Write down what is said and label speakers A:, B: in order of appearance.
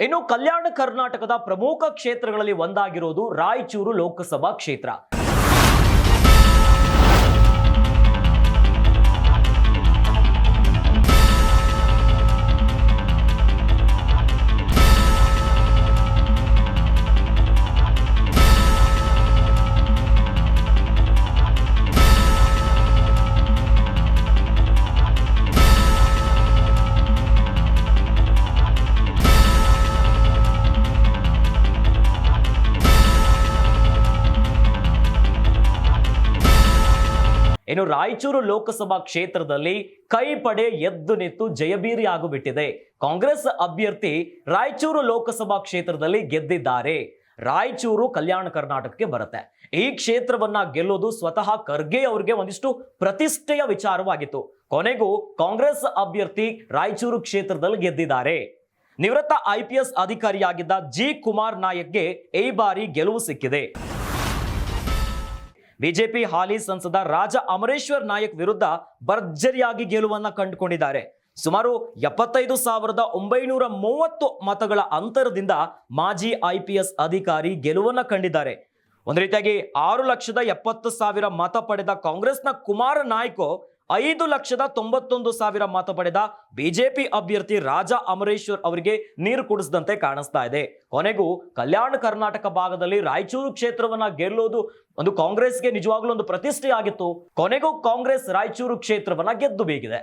A: ಇನ್ನು ಕಲ್ಯಾಣ ಕರ್ನಾಟಕದ ಪ್ರಮುಖ ಕ್ಷೇತ್ರಗಳಲ್ಲಿ ಒಂದಾಗಿರೋದು ರಾಯಚೂರು ಲೋಕಸಭಾ ಕ್ಷೇತ್ರ. ಇನ್ನು ರಾಯಚೂರು ಲೋಕಸಭಾ ಕ್ಷೇತ್ರದಲ್ಲಿ ಕೈ ಪಡೆ ಎದ್ದು ನಿಂತು ಜಯಬೀರಿ ಆಗಿಬಿಟ್ಟಿದೆ. ಕಾಂಗ್ರೆಸ್ ಅಭ್ಯರ್ಥಿ ರಾಯಚೂರು ಲೋಕಸಭಾ ಕ್ಷೇತ್ರದಲ್ಲಿ ಗೆದ್ದಿದ್ದಾರೆ. ರಾಯಚೂರು ಕಲ್ಯಾಣ ಕರ್ನಾಟಕಕ್ಕೆ ಬರುತ್ತೆ. ಈ ಕ್ಷೇತ್ರವನ್ನ ಗೆಲ್ಲೋದು ಸ್ವತಃ ಖರ್ಗೆ ಅವರಿಗೆ ಒಂದಿಷ್ಟು ಪ್ರತಿಷ್ಠೆಯ ವಿಚಾರವಾಗಿತ್ತು. ಕೊನೆಗೂ ಕಾಂಗ್ರೆಸ್ ಅಭ್ಯರ್ಥಿ ರಾಯಚೂರು ಕ್ಷೇತ್ರದಲ್ಲಿ ಗೆದ್ದಿದ್ದಾರೆ. ನಿವೃತ್ತ IPS ಅಧಿಕಾರಿಯಾಗಿದ್ದ ಜಿ ಕುಮಾರ್ ನಾಯಕ್ಗೆ ಈ ಬಾರಿ ಗೆಲುವು ಸಿಕ್ಕಿದೆ. ಬಿಜೆಪಿ ಹಾಲಿ ಸಂಸದ ರಾಜ ಅಮರೇಶ್ವರ್ ನಾಯಕ್ ವಿರುದ್ಧ ಭರ್ಜರಿಯಾಗಿ ಗೆಲುವನ್ನ ಕಂಡುಕೊಂಡಿದ್ದಾರೆ. ಸುಮಾರು 75,930 ಮತಗಳ ಅಂತರದಿಂದ ಮಾಜಿ IPS ಅಧಿಕಾರಿ ಗೆಲುವನ್ನ ಕಂಡಿದ್ದಾರೆ. ಒಂದು ರೀತಿಯಾಗಿ 6,70,000 ಮತ ಪಡೆದ ಕಾಂಗ್ರೆಸ್ನ ಕುಮಾರ ನಾಯ್ಕ 5,91,000 ಮತ ಪಡೆದ ಬಿಜೆಪಿ ಅಭ್ಯರ್ಥಿ ರಾಜ ಅಮರೇಶ್ವರ್ ಅವರಿಗೆ ನೀರು ಕುಡಿಸಿದಂತೆ ಕಾಣಿಸ್ತಾ ಇದೆ. ಕೊನೆಗೂ ಕಲ್ಯಾಣ ಕರ್ನಾಟಕ ಭಾಗದಲ್ಲಿ ರಾಯಚೂರು ಕ್ಷೇತ್ರವನ್ನ ಗೆಲ್ಲೋದು ಒಂದು ಕಾಂಗ್ರೆಸ್ಗೆ ನಿಜವಾಗ್ಲೂ ಒಂದು ಪ್ರತಿಷ್ಠೆ ಆಗಿತ್ತು. ಕೊನೆಗೂ ಕಾಂಗ್ರೆಸ್ ರಾಯಚೂರು ಕ್ಷೇತ್ರವನ್ನ ಗೆದ್ದು ಬೀಗಿದೆ.